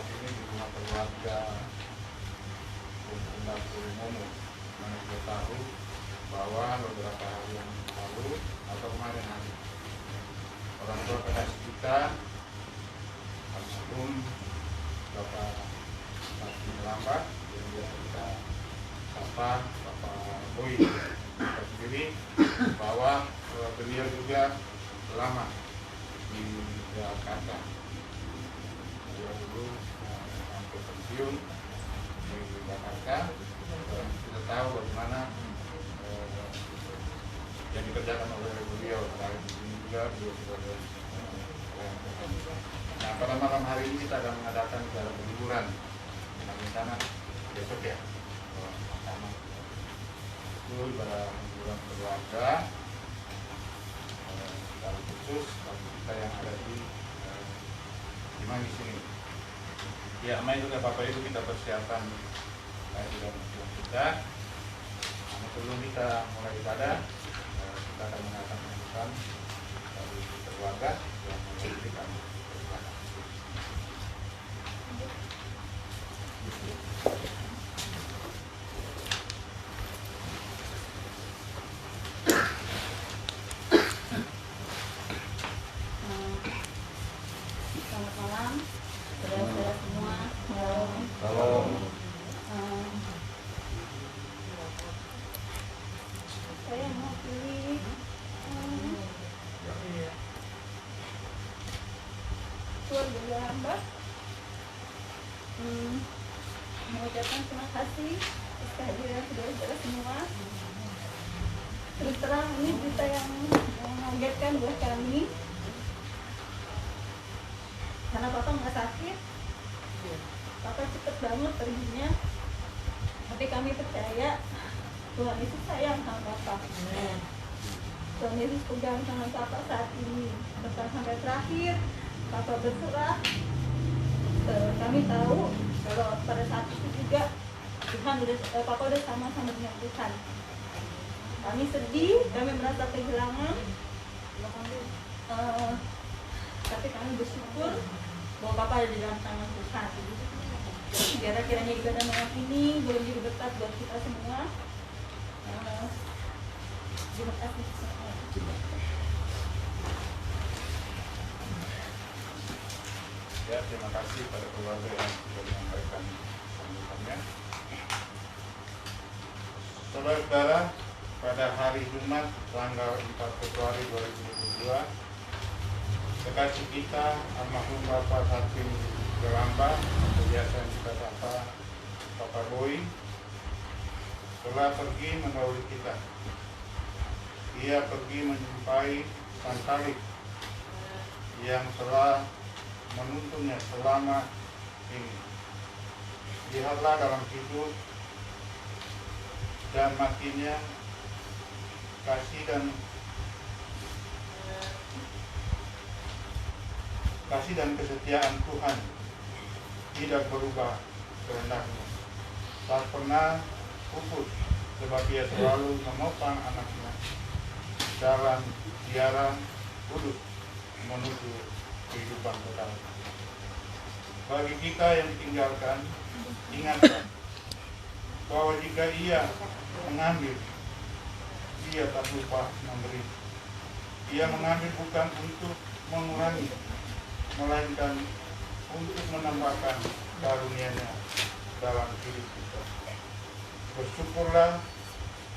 saat ini di rumah keluarga Bunda Momo. Mana kita tahu bahwa beberapa hari yang lalu atau kemarin hari orang tua kekasih kita almarhum Bapak Martin Melambat yang biasa kita sapa Bapak Boy kita sendiri, bahwa beliau juga lama di Jakarta. Beliau dulu sampai pensiun di Jakarta. Kita tahu bagaimana yang dikerjakan oleh beliau. Selain di sini juga beliau sebagai nah, pada malam hari ini kita akan mengadakan acara hiburan dengan rencana besok ya, pertama itu pada hiburan keluarga dari khusus bagi kita yang ada di Manggis ini. Ya, main juga Bapak Ibu kita persiapan hiburan kita. Nah, sebelum kita mulai ibadah, kita akan mengadakan pembukaan dari keluarga yang memberikan persilakan. Selamat malam, saudara-saudara semua. Salam. Saya mau pilih keluarga hamba. Mengucapkan terima kasih atas kehadiran saudara-saudara semua. Terus terang ini berita yang mengagetkan buat kami. Karena Papa nggak sakit, Papa cepet banget perginya. Tapi kami percaya Tuhan Yesus sayang sama Papa. Tuhan Yesus pegang tangan Papa saat ini, bahkan sampai terakhir Papa berserah. Kami tahu kalau pada saat itu juga Papa udah sama-sama dengan Tuhan. Kami sedih, kami merasa kehilangan. Tapi kami bersyukur bahwa Papa ada di dalam tangan Tuhan. Biar kiranya ibadah malam ini boleh jadi berkat buat kita semua. Terima kasih. Ya, terima kasih pada keluarga yang sudah menyampaikan sambutannya. Saudara-saudara, pada hari Jumat tanggal 4 Februari 2022, kekasih kita almarhum Bapak Martin Melambat atau biasa kita sapa Bapak Boy telah pergi mendahului kita. Ia pergi menjumpai sang Khalik yang telah menuntunnya selama ini. Lihatlah dalam hidup dan matinya kasih dan kesetiaan Tuhan tidak berubah kehendaknya. Tak pernah pupus, sebab ia selalu menopang anaknya dalam siaran kudus menuju kehidupan kekal. Bagi kita yang ditinggalkan, ingatkan bahwa jika ia mengambil, ia tak lupa memberi. Ia mengambil bukan untuk mengurangi, melainkan untuk menambahkan karunia-Nya dalam hidup kita. Bersyukurlah,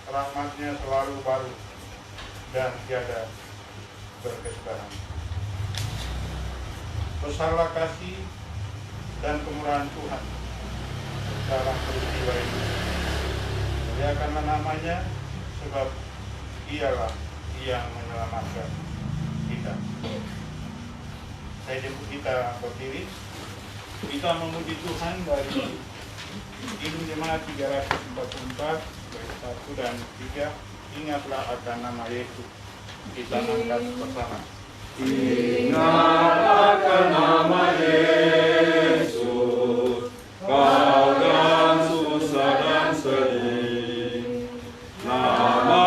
rahmat-Nya selalu baru dan tiada berkesudahan. Besarlah kasih dan kemurahan Tuhan dalam peristiwa ini. Muliakanlah namanya, sebab Dialah yang menyelamatkan kita. Saya jemput kita berdiri. Kita memuji Tuhan dari Injil Jemaat 344 bait 1 dan 3. Ingatlah akan nama Yesus. Kita angkat bersama. Ingat akan nama Yesus, kau yang susah dan sedih. Nama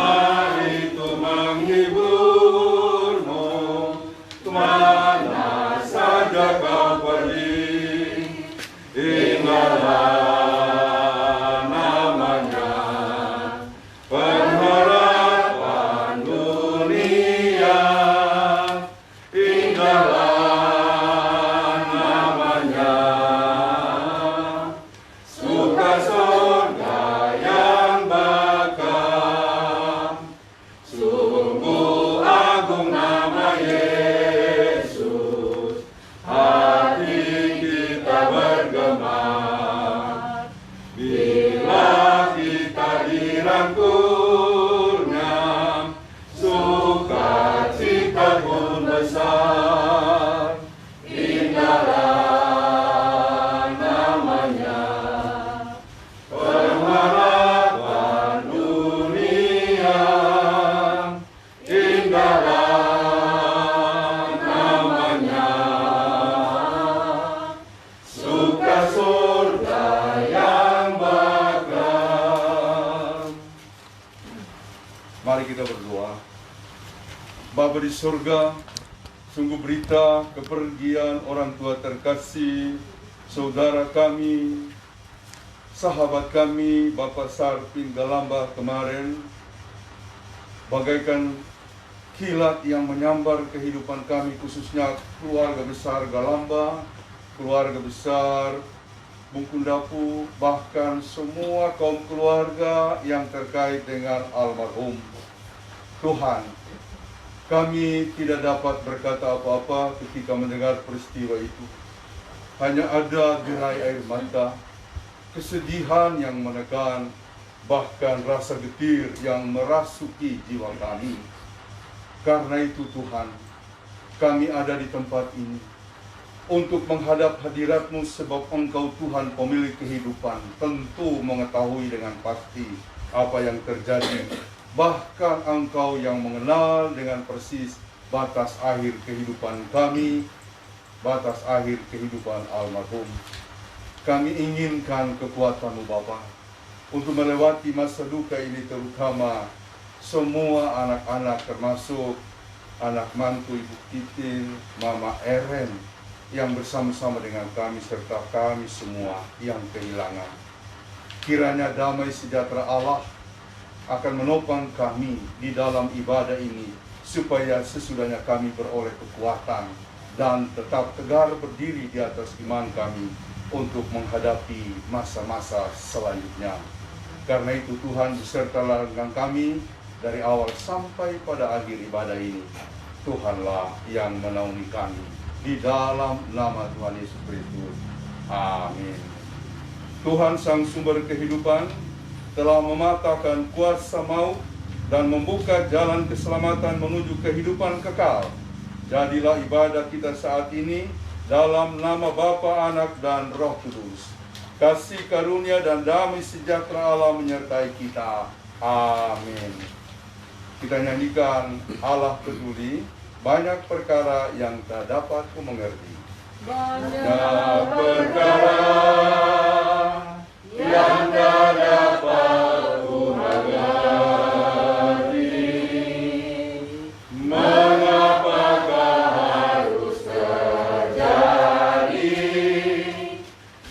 itu menghiburmu, kemana saja kau pergi. Bapa di surga, sungguh berita kepergian orang tua terkasih, saudara kami, sahabat kami, Bapak Sarpin Galamba kemarin, bagaikan kilat yang menyambar kehidupan kami, khususnya keluarga besar Galamba, keluarga besar Bungkundapu, bahkan semua kaum keluarga yang terkait dengan almarhum. Tuhan, kami tidak dapat berkata apa-apa ketika mendengar peristiwa itu. Hanya ada gerai air mata, kesedihan yang menekan, bahkan rasa getir yang merasuki jiwa kami. Karena itu Tuhan, kami ada di tempat ini untuk menghadap hadirat-Mu, sebab Engkau Tuhan pemilik kehidupan, tentu mengetahui dengan pasti apa yang terjadi. Bahkan Engkau yang mengenal dengan persis batas akhir kehidupan kami, batas akhir kehidupan almarhum. Kami inginkan kekuatan-Mu Bapa untuk melewati masa duka ini, terutama semua anak-anak, termasuk anak mantu Ibu Titin, Mama Eren, yang bersama-sama dengan kami serta kami semua yang kehilangan. Kiranya damai sejahtera Allah akan menopang kami di dalam ibadah ini, supaya sesudahnya kami beroleh kekuatan dan tetap tegar berdiri di atas iman kami untuk menghadapi masa-masa selanjutnya. Karena itu Tuhan, besertalah dengan kami dari awal sampai pada akhir ibadah ini. Tuhanlah yang menaungi kami. Di dalam nama Tuhan Yesus Kristus. Amin. Tuhan Sang Sumber Kehidupan telah mematahkan kuasa maut dan membuka jalan keselamatan menuju kehidupan kekal. Jadilah ibadah kita saat ini dalam nama Bapa, Anak, dan Roh Kudus. Kasih karunia dan damai sejahtera Allah menyertai kita. Amin. Kita nyanyikan Allah peduli, banyak perkara yang tak dapat ku mengerti. Banyak perkara yang tak dapat ku mengerti. Mengapakah harus terjadi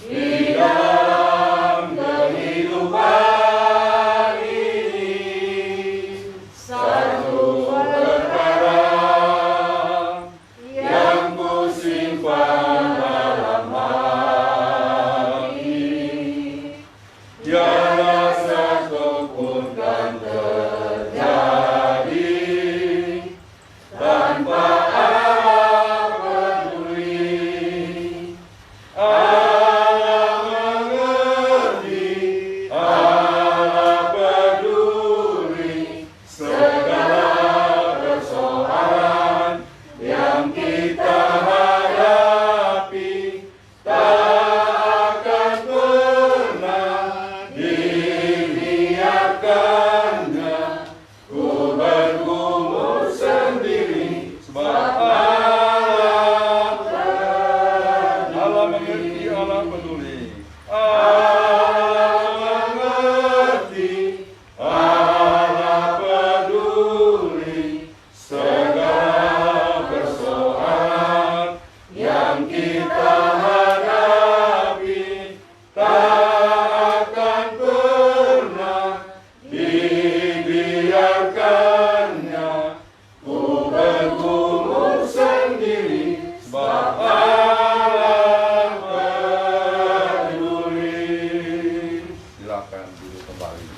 di dalam kehidupan ini? Satu perkara yang ku simpan dalam hati, tiada satu pun kan terjadi tanpa Allah peduli. Allah mengerti, Allah peduli segala persoalan yang kita hadapi. Tak akan pernah dibiarkannya ku bergumul sendiri, sebab Allah mengerti, Allah peduli. Allah mengerti, Allah peduli segala persoalan yang kita hadapi. Tak akan pernah dibiarkannya ku bergumul sendiri, sebab Allah peduli. Silakan duduk kembali.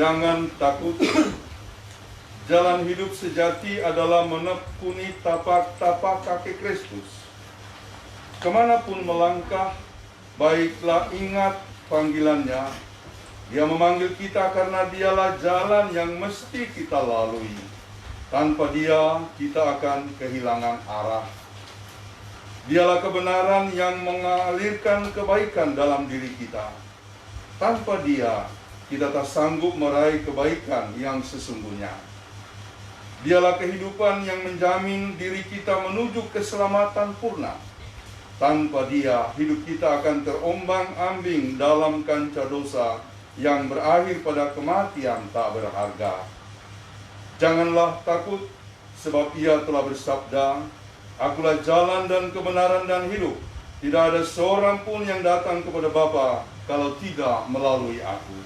Jangan takut. Jalan hidup sejati adalah menekuni tapak-tapak kaki Kristus. Kemanapun melangkah, baiklah ingat panggilannya. Dia memanggil kita karena dialah jalan yang mesti kita lalui. Tanpa dia, kita akan kehilangan arah. Dialah kebenaran yang mengalirkan kebaikan dalam diri kita. Tanpa dia, kita tak sanggup meraih kebaikan yang sesungguhnya. Dialah kehidupan yang menjamin diri kita menuju keselamatan purna. Tanpa dia, hidup kita akan terombang-ambing dalam kancah dosa yang berakhir pada kematian tak berharga. Janganlah takut, sebab Ia telah bersabda, Akulah jalan dan kebenaran dan hidup. Tidak ada seorang pun yang datang kepada Bapa kalau tidak melalui Aku.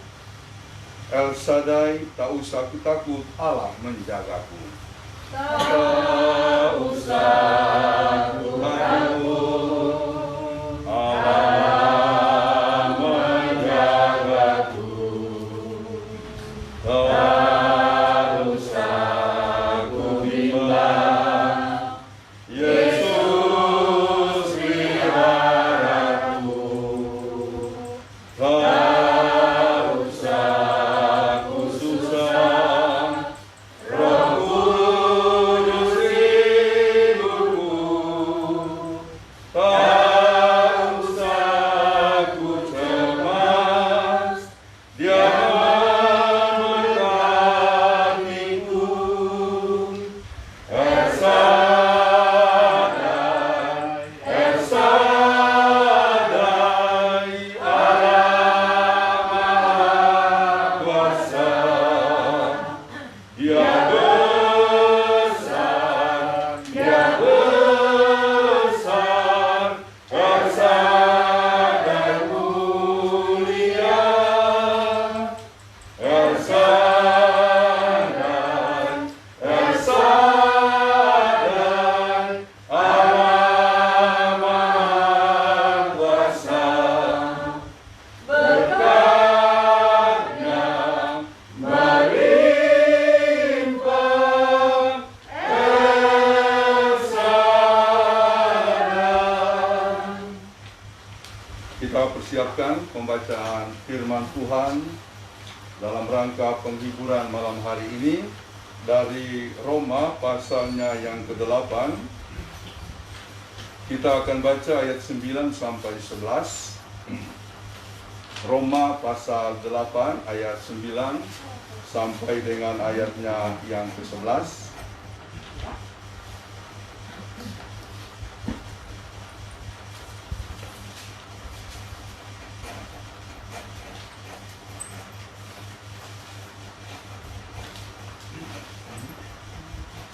El Shaddai, tak usah aku takut, Allah menjagaku. Tak usah aku takut, Allah menjagaku. Tak usah aku bimbang, Yesus peliharaku. Tak usah aku susah, Roh Kudus hidupku. Tak usah aku cemas, Dia memberkatiku. El Shaddai, El Shaddai, Allah Maha Kuasa. Dia besar, Dia besar, El Shaddai mulia. El Shaddai, El Shaddai, Allah Maha Kuasa. Berkatnya melimpah, El Shaddai. Kita persiapkan pembacaan firman Tuhan dalam rangka penghiburan malam hari ini dari Roma pasalnya yang ke-8. Kita akan baca ayat 9 sampai 11. Roma pasal 8 ayat 9 sampai dengan ayatnya yang ke-11.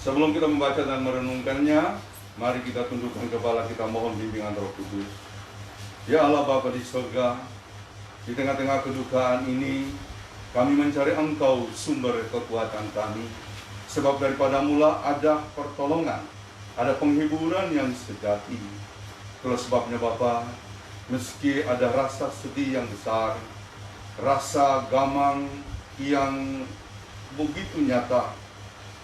Sebelum kita membaca dan merenungkannya, mari kita tundukkan kepala, kita mohon bimbingan Roh Kudus. Ya Allah Bapa di surga, di tengah-tengah kedukaan ini, kami mencari Engkau sumber kekuatan kami. Sebab daripada mula ada pertolongan, ada penghiburan yang sejati. Itulah sebabnya Bapa, meski ada rasa sedih yang besar, rasa gamang yang begitu nyata,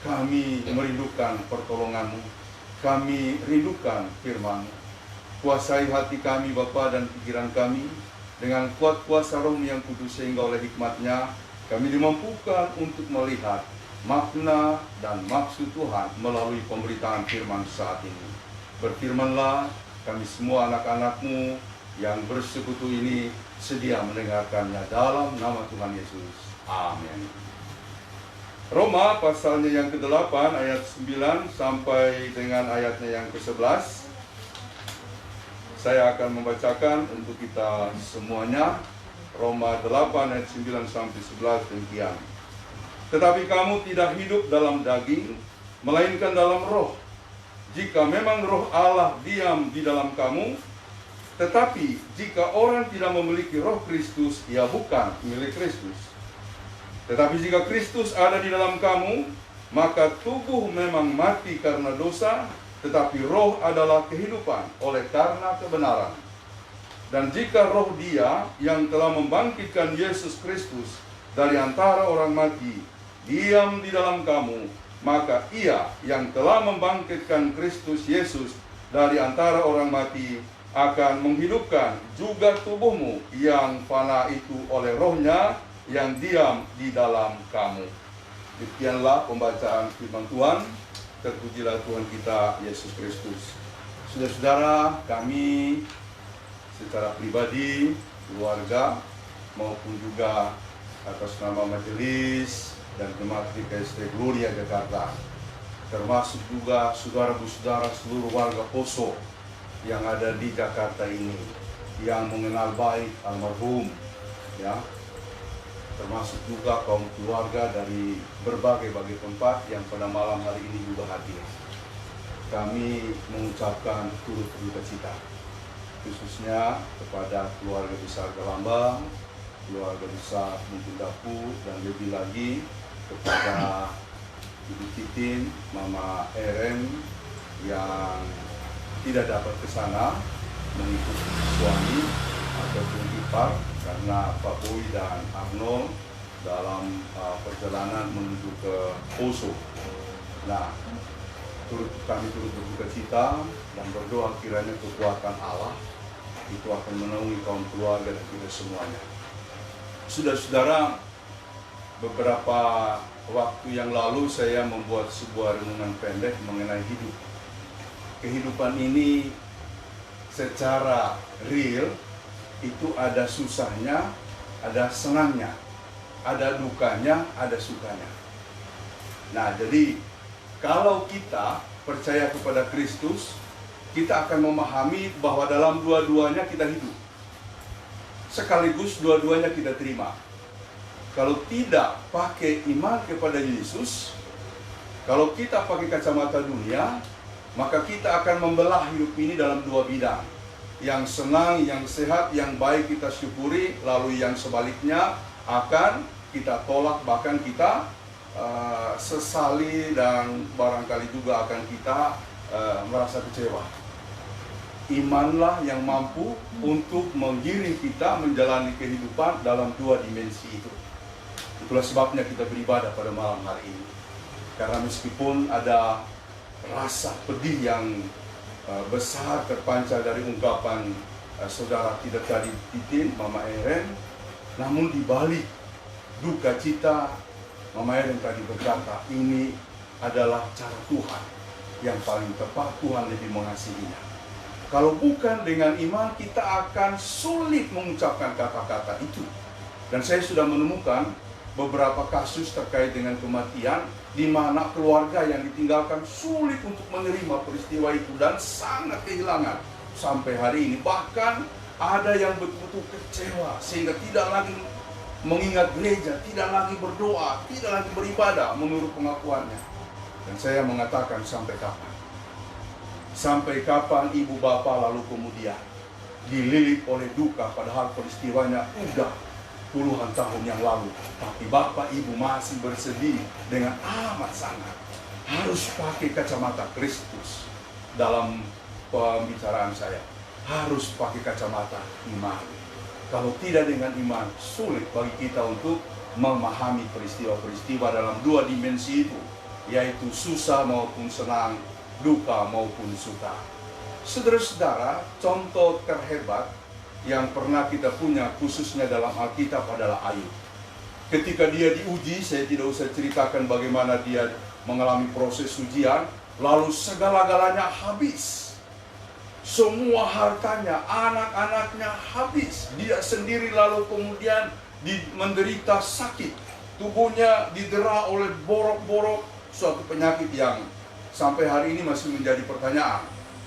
kami merindukan pertolongan-Mu, kami rindukan firman-Mu. Kuasai hati kami Bapa dan pikiran kami dengan kuat kuasa Roh yang kudus, sehingga oleh hikmat-Nya kami dimampukan untuk melihat makna dan maksud Tuhan melalui pemberitaan firman saat ini. Berfirmanlah, kami semua anak-anak-Mu yang bersekutu ini sedia mendengarkannya dalam nama Tuhan Yesus. Amin. Roma pasalnya yang ke-8 ayat 9 sampai dengan ayatnya yang ke-11. Saya akan membacakan untuk kita semuanya. Roma 8 ayat 9 sampai 11 demikian. Tetapi kamu tidak hidup dalam daging, melainkan dalam roh. Jika memang roh Allah diam di dalam kamu, tetapi jika orang tidak memiliki roh Kristus, ia bukan milik Kristus. Tetapi jika Kristus ada di dalam kamu, maka tubuh memang mati karena dosa, tetapi roh adalah kehidupan oleh karena kebenaran. Dan jika roh Dia yang telah membangkitkan Yesus Kristus dari antara orang mati diam di dalam kamu, maka Ia yang telah membangkitkan Kristus Yesus dari antara orang mati akan menghidupkan juga tubuhmu yang fana itu oleh rohnya yang diam di dalam kamu. Demikianlah pembacaan firman Tuhan. Terpujilah Tuhan kita Yesus Kristus. Saudara-saudara, kami secara pribadi, keluarga, maupun juga atas nama majelis dan jemaat GKST Gloria Jakarta, termasuk juga saudara-saudara seluruh warga Poso yang ada di Jakarta ini, yang mengenal baik almarhum, ya, termasuk juga kaum keluarga dari berbagai tempat yang pada malam hari ini juga hadir. Kami mengucapkan turut berduka cita, khususnya kepada keluarga besar Galambang, keluarga besar Mungkundapu, dan lebih lagi kepada Ibu Titin, Mama Eren yang tidak dapat ke sana mengikuti suami ataupun ipar karena Pak Boy dan Arnold dalam perjalanan menuju ke Poso. Nah, kami turut berduka cita dan berdoa kiranya kekuatan Allah itu akan menaungi kaum keluarga dan kita semuanya. Saudara-saudara, beberapa waktu yang lalu saya membuat sebuah renungan pendek mengenai hidup. Kehidupan ini secara real itu ada susahnya, ada senangnya, ada dukanya, ada sukanya. Nah, jadi kalau kita percaya kepada Kristus, kita akan memahami bahwa dalam dua-duanya kita hidup. Sekaligus dua-duanya kita terima. Kalau tidak pakai iman kepada Yesus, kalau kita pakai kacamata dunia, maka kita akan membelah hidup ini dalam dua bidang. Yang senang, yang sehat, yang baik kita syukuri, lalu yang sebaliknya akan kita tolak, bahkan kita sesali dan barangkali juga akan kita merasa kecewa. Imanlah yang mampu untuk menggiring kita menjalani kehidupan dalam dua dimensi itu. Itulah sebabnya kita beribadah pada malam hari ini. Karena meskipun ada rasa pedih yang besar terpancar dari ungkapan saudara kita tadi Titin, Mama Eren, namun di balik duka cita, Mama Eren tadi berkata, ini adalah cara Tuhan yang paling tepat. Tuhan lebih mengasihinya. Kalau bukan dengan iman, kita akan sulit mengucapkan kata-kata itu. Dan saya sudah menemukan beberapa kasus terkait dengan kematian di mana keluarga yang ditinggalkan sulit untuk menerima peristiwa itu dan sangat kehilangan sampai hari ini. Bahkan ada yang betul-betul kecewa sehingga tidak lagi mengingat gereja, tidak lagi berdoa, tidak lagi beribadah menurut pengakuannya. Dan saya mengatakan, sampai kapan? Sampai kapan ibu bapak lalu kemudian dililit oleh duka, padahal peristiwanya udah puluhan tahun yang lalu, tapi bapak ibu masih bersedih dengan amat sangat. Harus pakai kacamata Kristus dalam pembicaraan saya. Harus pakai kacamata iman. Kalau tidak dengan iman, sulit bagi kita untuk memahami peristiwa-peristiwa dalam dua dimensi itu, yaitu susah maupun senang, duka maupun suka. Saudara-saudara, contoh terhebat yang pernah kita punya khususnya dalam Alkitab adalah Ayub. Ketika dia diuji, saya tidak usah ceritakan bagaimana dia mengalami proses ujian, lalu segala-galanya habis. Semua hartanya, anak-anaknya habis. Dia sendiri lalu kemudian menderita sakit. Tubuhnya didera oleh borok-borok, suatu penyakit yang sampai hari ini masih menjadi pertanyaan.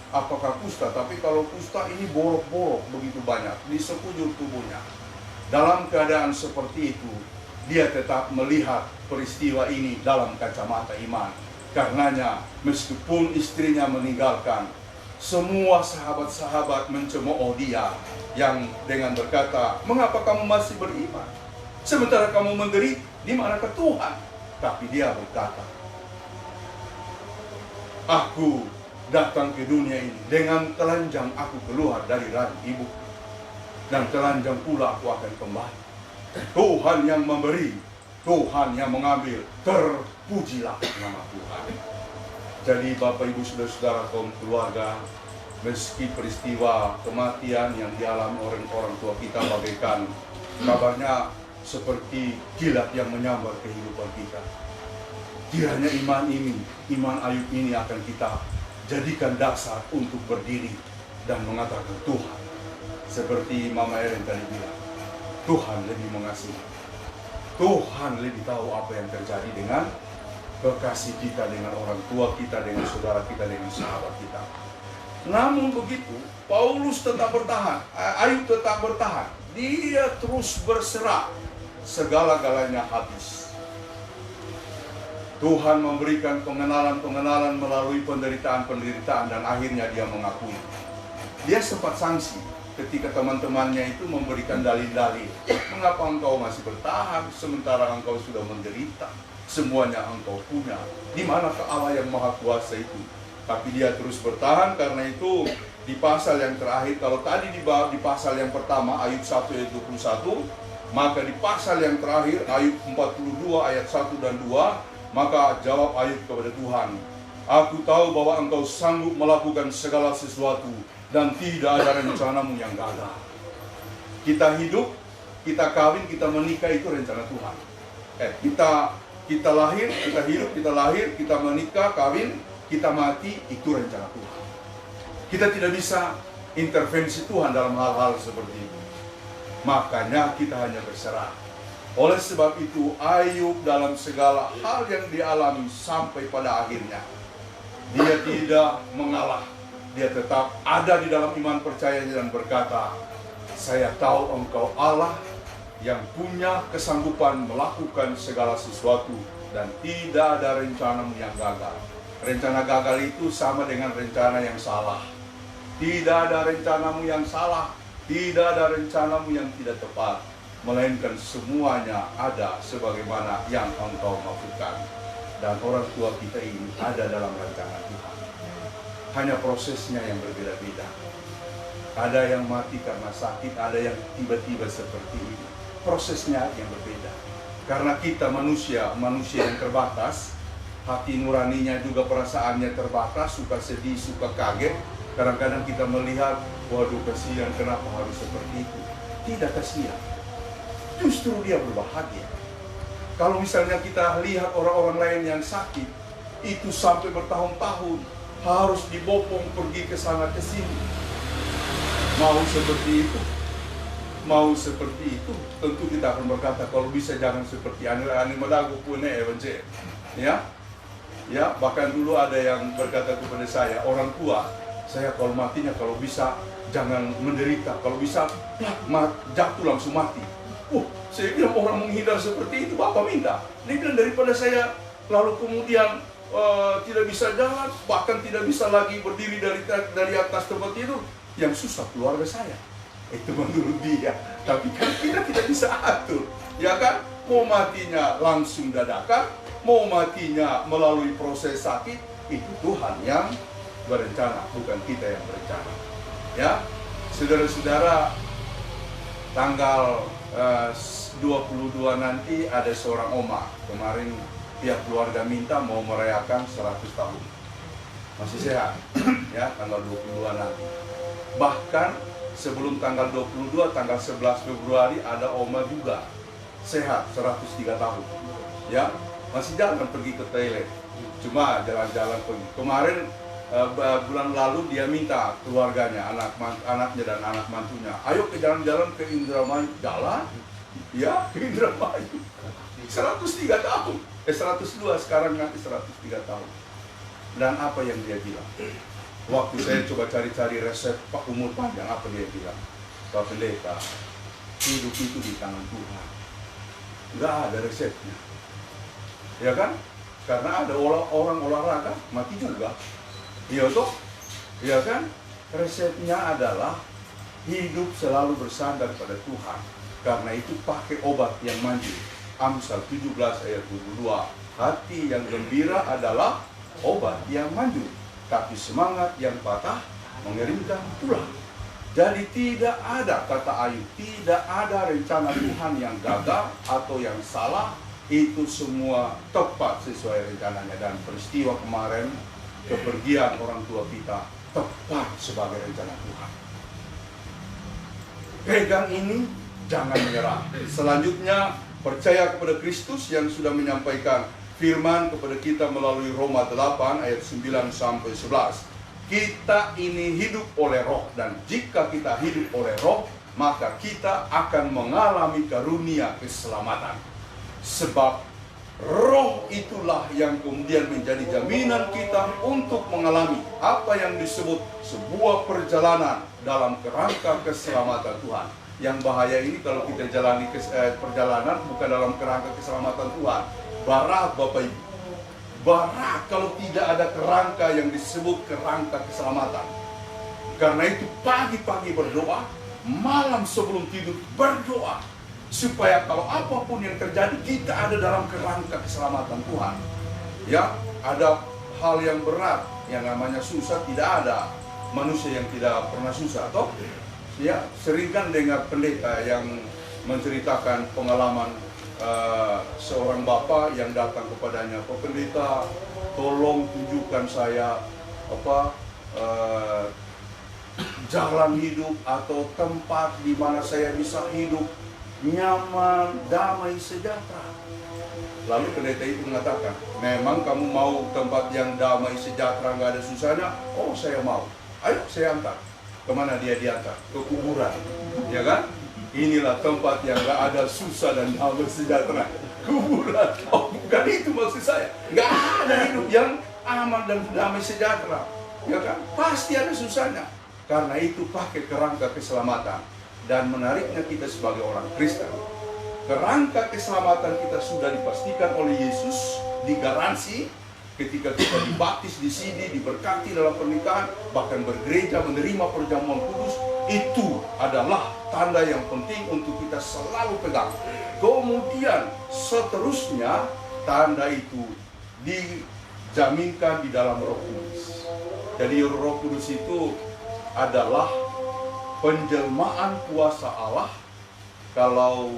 Apakah kusta? Tapi kalau kusta ini borok-borok begitu banyak di sekujur tubuhnya. Dalam keadaan seperti itu, dia tetap melihat peristiwa ini dalam kacamata iman. Karenanya, meskipun istrinya meninggalkan, semua sahabat-sahabat mencemooh dia yang dengan berkata, mengapa kamu masih beriman? Sementara kamu menderita, di manakah Tuhan? Tapi dia berkata, aku datang ke dunia ini dengan telanjang aku keluar dari rahim ibu, dan telanjang pula aku akan kembali. Tuhan yang memberi, Tuhan yang mengambil, terpujilah nama Tuhan. Jadi Bapak Ibu Saudara-saudara kaum keluarga, meski peristiwa kematian yang dialami orang tua kita bagaikan kabarnya seperti kilat yang menyambar kehidupan kita, kiranya iman ini, iman Ayub ini akan kita jadikan dasar untuk berdiri dan mengatakan, Tuhan, seperti Mama Eren tadi bilang, Tuhan lebih mengasihi. Tuhan lebih tahu apa yang terjadi dengan kekasih kita, dengan orang tua kita, dengan saudara kita, dengan sahabat kita. Namun begitu, Paulus tetap bertahan, Ayub tetap bertahan. Dia terus berserah segala-galanya habis. Tuhan memberikan pengenalan-pengenalan melalui penderitaan-penderitaan dan akhirnya dia mengakui. Dia sempat sanksi ketika teman-temannya itu memberikan dalil-dalil. Mengapa engkau masih bertahan sementara engkau sudah menderita? Semuanya engkau punya. Di manakah Allah yang Maha Kuasa itu? Tapi dia terus bertahan. Karena itu di pasal yang terakhir, kalau tadi di pasal yang pertama Ayub 1 ayat 21, maka di pasal yang terakhir Ayub 42 ayat 1 dan 2, maka jawab Ayub kepada Tuhan, aku tahu bahwa engkau sanggup melakukan segala sesuatu dan tidak ada rencanamu yang gagal. Kita hidup, kita kawin, kita menikah, itu rencana Tuhan. Kita lahir, kita hidup, kita lahir, kita menikah, kawin, kita mati, itu rencana Tuhan. Kita tidak bisa intervensi Tuhan dalam hal-hal seperti itu. Makanya kita hanya berserah. Oleh sebab itu Ayub dalam segala hal yang dialami sampai pada akhirnya, dia tidak mengalah. Dia tetap ada di dalam iman percayanya dan berkata, saya tahu engkau Allah yang punya kesanggupan melakukan segala sesuatu dan tidak ada rencanamu yang gagal. Rencana gagal itu sama dengan rencana yang salah. Tidak ada rencanamu yang salah, tidak ada rencanamu yang tidak tepat, melainkan semuanya ada sebagaimana yang engkau maksudkan. Dan orang tua kita ini ada dalam rencana Tuhan. Hanya prosesnya yang berbeda-beda. Ada yang mati karena sakit, ada yang tiba-tiba seperti ini. Prosesnya yang berbeda. Karena kita manusia yang terbatas, hati nuraninya juga perasaannya terbatas, suka sedih, suka kaget. Kadang-kadang kita melihat, waduh kasihan, kenapa harus seperti itu? Tidak kasihan. Justru dia berbahagia. Kalau misalnya kita lihat orang-orang lain yang sakit, itu sampai bertahun-tahun harus dibopong pergi ke sana ke sini. Mau seperti itu? Mau seperti itu? Tentu kita akan berkata, kalau bisa jangan seperti aneh madago pune evanje. Ya, bahkan dulu ada yang berkata kepada saya, orang tua, saya kalau matinya kalau bisa jangan menderita, kalau bisa jatuh langsung mati. Saya bilang orang menghindar seperti itu, Bapak minta. Dia bilang daripada saya lalu kemudian tidak bisa jalan, bahkan tidak bisa lagi berdiri dari atas tempat tidur, yang susah keluarga saya. Itu menurut dia. Tapi kan kita tidak bisa atur, ya kan? Mau matinya langsung dadakan, mau matinya melalui proses sakit, itu Tuhan yang berencana, bukan kita yang berencana. Ya, saudara-saudara, tanggal 22 nanti ada seorang oma. Kemarin pihak keluarga minta mau merayakan 100 tahun. Masih sehat, ya, tanggal 22 nanti. Bahkan sebelum tanggal 22, tanggal 11 Februari ada oma juga sehat 103 tahun. Ya, masih jalan pergi ke toilet. Cuma jalan-jalan pergi. Kemarin bulan lalu dia minta keluarganya, anaknya dan anak mantunya, ayo ke jalan-jalan ke Indramayu. Jalan, ya, ke Indramayu. 103 tahun, 102 sekarang, nanti 103 tahun. Dan apa yang dia bilang? Waktu saya coba cari-cari resep Pak umur panjang, apa dia bilang? Pak Pendeta, hidup itu di tangan Tuhan. Nggak ada resepnya. Ya kan? Karena ada orang olahraga, mati juga. Iya toh? Iya kan? Resepnya adalah hidup selalu bersandar pada Tuhan. Karena itu pakai obat yang manjur. Amsal 17 ayat 22. Hati yang gembira adalah obat yang manjur, tapi semangat yang patah mengeringkan tulang. Jadi tidak ada, kata Ayub, tidak ada rencana Tuhan yang gagal atau yang salah. Itu semua tepat sesuai rencananya. Dan peristiwa kemarin, kepergian orang tua kita, tepat sebagai rencana Tuhan. Pegang ini, jangan menyerah. Selanjutnya, percaya kepada Kristus yang sudah menyampaikan firman kepada kita melalui Roma 8 ayat 9 sampai 11. Kita ini hidup oleh roh, dan jika kita hidup oleh roh, maka kita akan mengalami karunia keselamatan. Sebab roh itulah yang kemudian menjadi jaminan kita untuk mengalami apa yang disebut sebuah perjalanan dalam kerangka keselamatan Tuhan. yang bahaya ini kalau kita jalani perjalanan bukan dalam kerangka keselamatan Tuhan. Barat Bapak Ibu, barat kalau tidak ada kerangka yang disebut kerangka keselamatan. Karena itu pagi-pagi berdoa, malam sebelum tidur berdoa, supaya kalau apapun yang terjadi kita ada dalam kerangka keselamatan Tuhan. Ya, ada hal yang berat yang namanya susah, tidak ada manusia yang tidak pernah susah, toh? Ya, sering kan dengar pendeta yang menceritakan pengalaman seorang bapak yang datang kepadanya, "Pak Pendeta, tolong tunjukkan saya jalan hidup atau tempat di mana saya bisa hidup nyaman, damai, sejahtera." Lalu pendeta itu mengatakan, "Memang kamu mau tempat yang damai, sejahtera, nggak ada susahnya?" "Oh, saya mau." "Ayo, saya antar." Kemana dia diantar? Ke kuburan, ya kan? Inilah tempat yang nggak ada susah dan damai sejahtera. Kuburan. Oh, bukan itu maksud saya. Nggak ada hidup yang aman dan damai sejahtera, ya kan? Pasti ada susahnya. Karena itu pakai kerangka keselamatan. Dan menariknya kita sebagai orang Kristen, kerangka keselamatan kita sudah dipastikan oleh Yesus, digaransi ketika kita dibaptis di sini, diberkati dalam pernikahan, bahkan bergereja, menerima perjamuan kudus. Itu adalah tanda yang penting untuk kita selalu pegang. Kemudian seterusnya tanda itu dijaminkan di dalam Roh Kudus. Jadi Roh Kudus itu adalah penjelmaan kuasa Allah. Kalau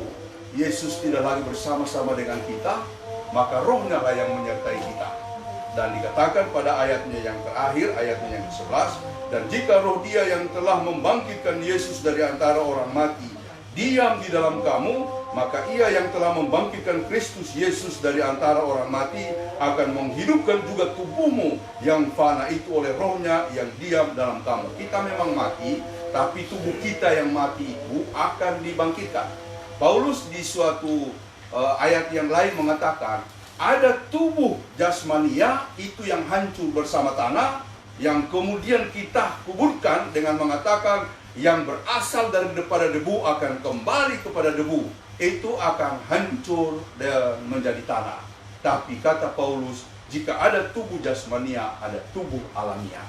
Yesus tidak lagi bersama-sama dengan kita, maka Rohnya lah yang menyertai kita. Dan dikatakan pada ayatnya yang terakhir, ayatnya yang ke-11, "Dan jika roh Dia yang telah membangkitkan Yesus dari antara orang mati diam di dalam kamu, maka Ia yang telah membangkitkan Kristus Yesus dari antara orang mati akan menghidupkan juga tubuhmu yang fana itu oleh Rohnya yang diam dalam kamu." Kita memang mati, tapi tubuh kita yang mati itu akan dibangkitkan. Paulus di suatu ayat yang lain mengatakan, ada tubuh jasmania itu yang hancur bersama tanah, yang kemudian kita kuburkan dengan mengatakan yang berasal daripada debu akan kembali kepada debu. Itu akan hancur dan menjadi tanah. Tapi kata Paulus, jika ada tubuh jasmania, ada tubuh alamiah.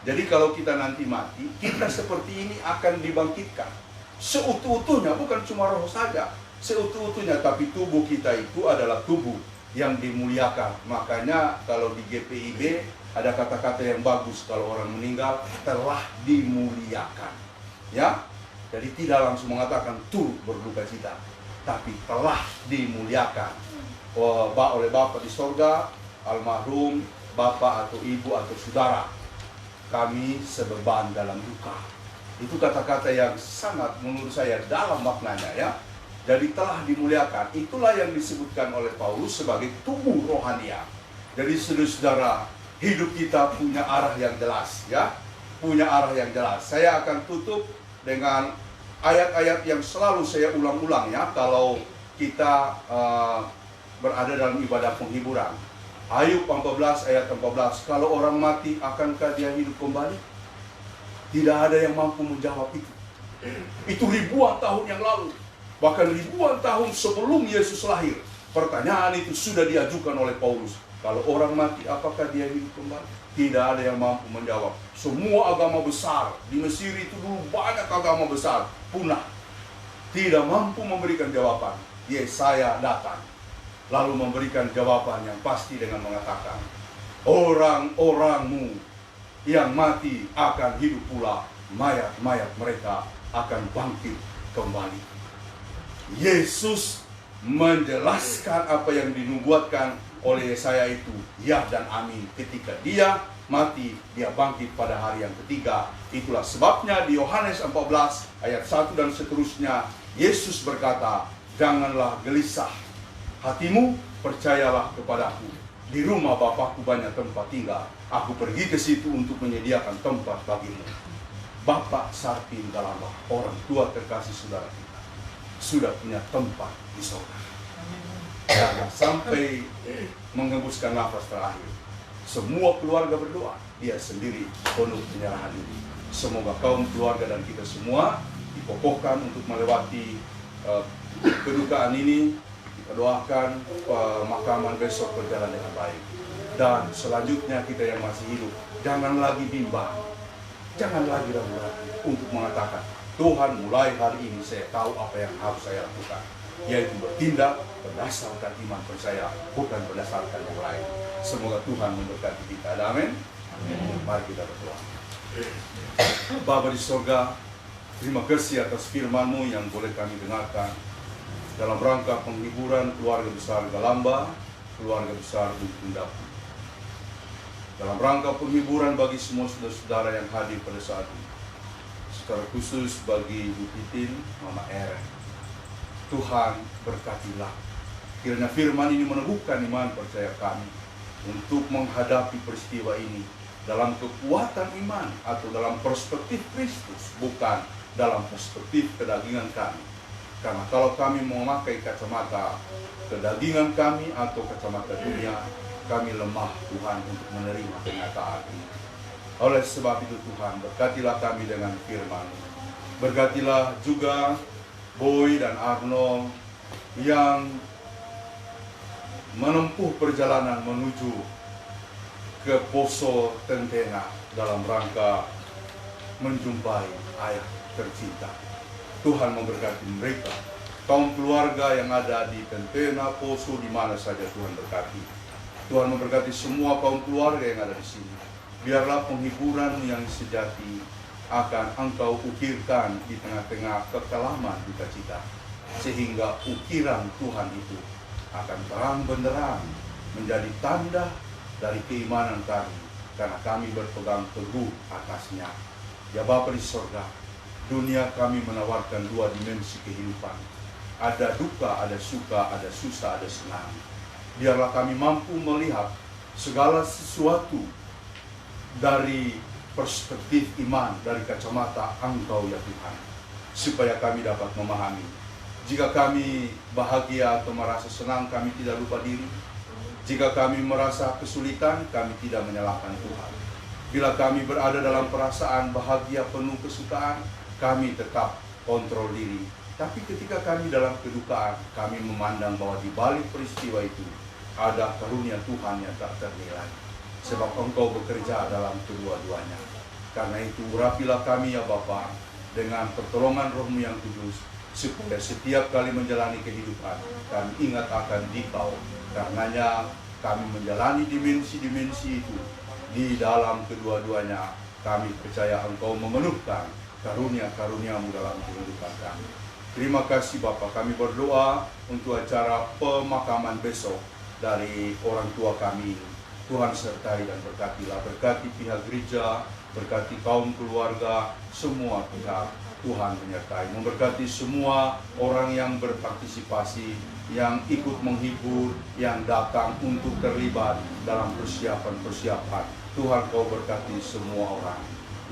Jadi kalau kita nanti mati, kita seperti ini akan dibangkitkan seutuh-utuhnya, bukan cuma roh saja, seutuh-utuhnya. Tapi tubuh kita itu adalah tubuh yang dimuliakan. Makanya kalau di GPIB ada kata-kata yang bagus, kalau orang meninggal telah dimuliakan. Ya, jadi tidak langsung mengatakan turut berduka cita, tapi telah dimuliakan oleh Bapa di sorga, almarhum Bapak atau Ibu atau saudara. Kami sebeban dalam duka. Itu kata-kata yang sangat menurut saya dalam maknanya, ya. Jadi telah dimuliakan, itulah yang disebutkan oleh Paulus sebagai tubuh rohania. Jadi saudara-saudara, hidup kita punya arah yang jelas, ya, punya arah yang jelas. Saya akan tutup dengan ayat-ayat yang selalu saya ulang-ulang, ya, kalau kita berada dalam ibadah penghiburan. Ayub 14 ayat 14, kalau orang mati akankah dia hidup kembali? Tidak ada yang mampu menjawab itu. Itu ribuan tahun yang lalu. Bahkan ribuan tahun sebelum Yesus lahir, pertanyaan itu sudah diajukan oleh Paulus. Kalau orang mati, apakah dia hidup kembali? Tidak ada yang mampu menjawab. Semua agama besar di Mesir itu dulu, banyak agama besar punah, tidak mampu memberikan jawaban. Yesaya datang, lalu memberikan jawaban yang pasti dengan mengatakan, orang-orangmu yang mati akan hidup pula, mayat-mayat mereka akan bangkit kembali. Yesus menjelaskan apa yang dinubuatkan oleh Yesaya itu, ya dan amin. Ketika dia mati, dia bangkit pada hari yang ketiga. Itulah sebabnya di Yohanes 14 ayat 1 dan seterusnya, Yesus berkata, janganlah gelisah hatimu, percayalah kepadaku. Di rumah Bapakku banyak tempat tinggal. Aku pergi ke situ untuk menyediakan tempat bagimu. Bapak Sarpin Galamba, orang tua terkasih saudara kita, sudah punya tempat di surga. Dan sampai menghembuskan nafas terakhir, semua keluarga berdoa, dia sendiri penuh penyerahan diri. Semoga kaum keluarga dan kita semua dikokohkan untuk melewati kedukaan ini. Kita doakan pemakaman besok berjalan dengan baik. Dan selanjutnya kita yang masih hidup, jangan lagi bimbang, jangan lagi ragu-ragu untuk mengatakan, Tuhan, mulai hari ini saya tahu apa yang harus saya lakukan, yaitu bertindak berdasarkan iman percaya, bukan berdasarkan yang lain. Semoga Tuhan memberkati kita. Amin. Mari kita berdoa. Bapa di surga, terima kasih atas firman-Mu yang boleh kami dengarkan dalam rangka penghiburan keluarga besar Galamba, keluarga besar Bukun Dapu. Dalam rangka penghiburan bagi semua saudara-saudara yang hadir pada saat ini, secara khusus bagi Bu Titin, Mama Eren. Tuhan, berkatilah. Kiranya firman ini meneguhkan iman percaya kami untuk menghadapi peristiwa ini dalam kekuatan iman atau dalam perspektif Kristus, bukan dalam perspektif kedagingan kami. Karena kalau kami memakai kacamata kedagingan kami atau kacamata dunia, kami lemah Tuhan untuk menerima kenyataan ini. Oleh sebab itu Tuhan, berkatilah kami dengan firman. Berkatilah juga Boy dan Arno yang menempuh perjalanan menuju ke Poso Tentena dalam rangka menjumpai ayah tercinta. Tuhan memberkati mereka, kaum keluarga yang ada di Tentena, Poso, di mana saja Tuhan berkati. Tuhan memberkati semua kaum keluarga yang ada di sini. Biarlah penghiburan yang sejati akan Engkau ukirkan di tengah-tengah kekelaman duka cita, sehingga ukiran Tuhan itu akan terang benderang menjadi tanda dari keimanan kami, karena kami berpegang teguh atasnya. Ya Bapa di surga, dunia kami menawarkan dua dimensi kehidupan. Ada duka, ada suka, ada susah, ada senang. Biarlah kami mampu melihat segala sesuatu dari perspektif iman, dari kacamata Engkau ya Tuhan, supaya kami dapat memahami. Jika kami bahagia atau merasa senang, kami tidak lupa diri. Jika kami merasa kesulitan, kami tidak menyalahkan Tuhan. Bila kami berada dalam perasaan bahagia penuh kesukaan, kami tetap kontrol diri. Tapi ketika kami dalam kedukaan, kami memandang bahwa di balik peristiwa itu ada karunia Tuhan yang tak ternilai. Sebab Engkau bekerja dalam kedua-duanya. Karena itu urapilah kami ya Bapa dengan pertolongan Roh-Mu yang kudus, supaya setiap kali menjalani kehidupan kami ingat akan Dikau. Karenanya kami menjalani dimensi-dimensi itu. Di dalam kedua-duanya kami percaya Engkau memenuhkan karunia-karunia-Mu dalam kehidupan kami. Terima kasih Bapa, kami berdoa untuk acara pemakaman besok dari orang tua kami. Tuhan sertai dan berkatilah, berkati pihak gereja, berkati kaum keluarga, semua pihak. Tuhan menyertai, memberkati semua orang yang berpartisipasi, yang ikut menghibur, yang datang untuk terlibat dalam persiapan-persiapan. Tuhan Kau berkati semua orang.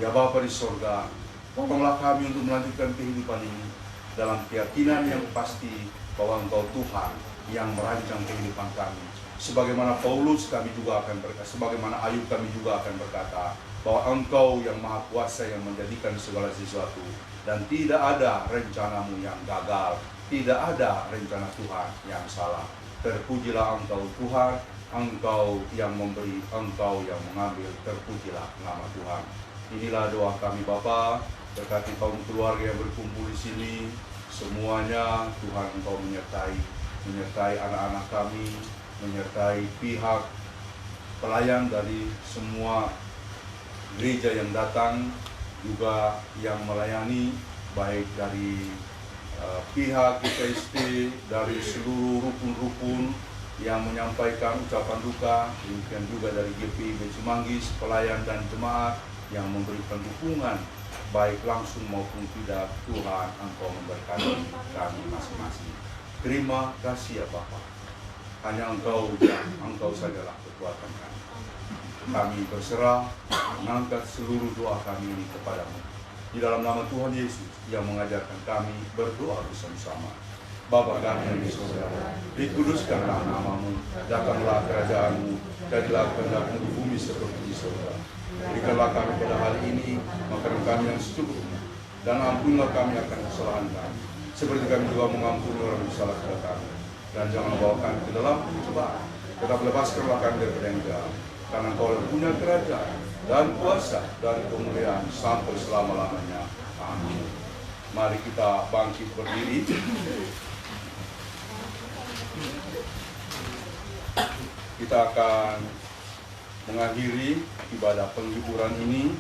Ya Bapa di surga, tolonglah kami untuk melanjutkan kehidupan ini dalam keyakinan yang pasti bahwa Engkau Tuhan yang merancang kehidupan kami. Sebagaimana Paulus kami juga akan berkata, sebagaimana Ayub kami juga akan berkata, bahwa Engkau yang Maha Kuasa yang menjadikan segala sesuatu, dan tidak ada rencana-Mu yang gagal, tidak ada rencana Tuhan yang salah. Terpujilah Engkau Tuhan, Engkau yang memberi, Engkau yang mengambil, terpujilah nama Tuhan. Inilah doa kami Bapa, berkati kaum keluarga yang berkumpul di sini, semuanya Tuhan Engkau menyertai anak-anak kami, menyertai pihak pelayan dari semua gereja yang datang, juga yang melayani, baik dari pihak GKST, dari seluruh rukun-rukun yang menyampaikan ucapan duka, demikian juga dari GPI Cimanggis, pelayan dan jemaat yang memberikan dukungan, baik langsung maupun tidak. Tuhan Engkau memberkati kami masing-masing. Terima kasih ya Bapa. Hanya Engkau sajalah kekuatan kami. Kami berserah, mengangkat seluruh doa kami ini kepadamu. Di dalam nama Tuhan Yesus yang mengajarkan kami berdoa bersama-sama. Bapa kami yang di surga, dikuduskanlah nama-Mu, datanglah kerajaan-Mu, jadilah kehendak-Mu di bumi seperti di surga. Berikanlah kami pada hari ini makanan kami yang secukupnya, dan ampunilah kami akan kesalahan kami, seperti kami juga mengampuni orang yang bersalah kepada kami. Dan jangan bawa kami ke dalam pencobaan, tetapi lepaskanlah kami daripada yang jahat. Karena Engkau punya kerajaan dan kuasa dan kemuliaan sampai selama-lamanya. Amin. Mari kita bangkit berdiri. Kita akan mengakhiri ibadah penghiburan ini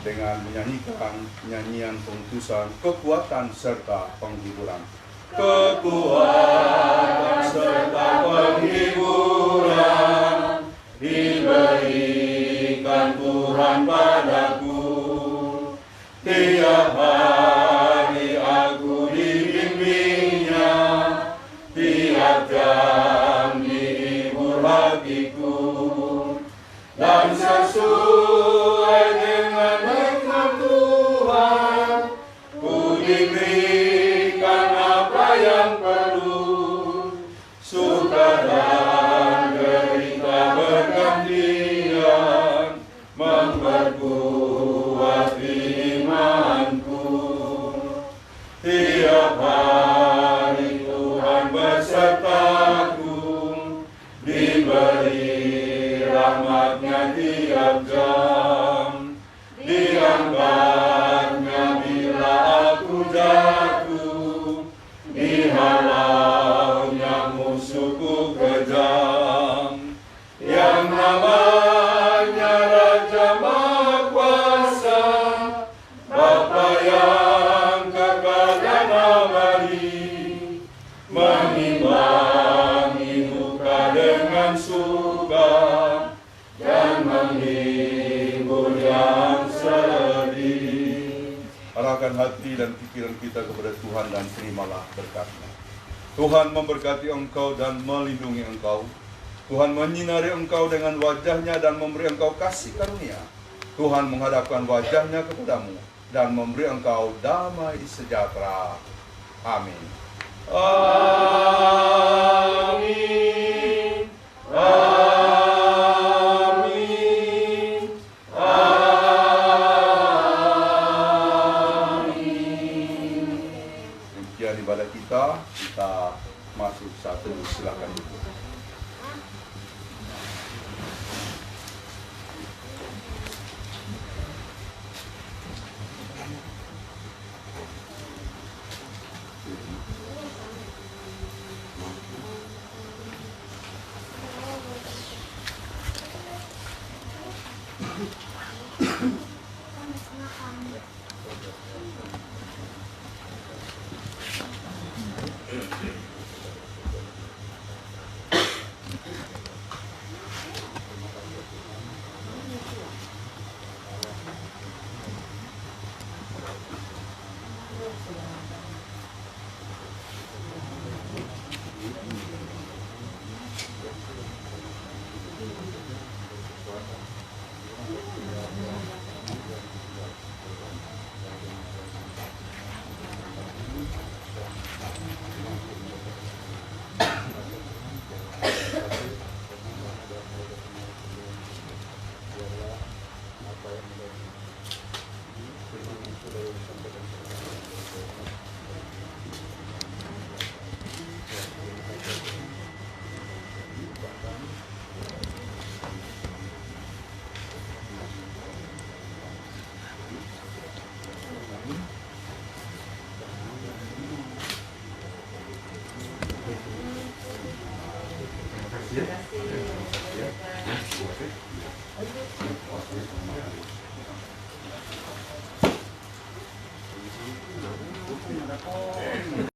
dengan menyanyikan nyanyian pengutusan kekuatan serta penghiburan. Kekuatan serta penghiburan diberikan Tuhan padaku. Tiap hari aku dibimbingnya, tiap jam dihibur hatiku, dan sesuai dengan hikmat Tuhan, ku diberikan apa yang perlu. Suka dan derita bergantian memperkuat imanku. Tiap hari Tuhan besertaku, diberi rahmat-Nya tiap jam, diangkatnya bila aku jatuh, dihalaunya musuhku kejam, yang namanya Raja Maha Kuasa, Bapa yang kekal dan abadi, mengimbangi duka dengan suka, dan menghibur yang sedih. Arahkan hati dan pikiran kita kepada Tuhan dan terimalah berkat-Nya. Tuhan memberkati engkau dan melindungi engkau. Tuhan menyinari engkau dengan wajah-Nya dan memberi engkau kasih karunia. Tuhan menghadapkan wajah-Nya kepadamu dan memberi engkau damai sejahtera. Amin. Amin. Amin. Amin. Demikian ibadah kita masuk satu, silakan.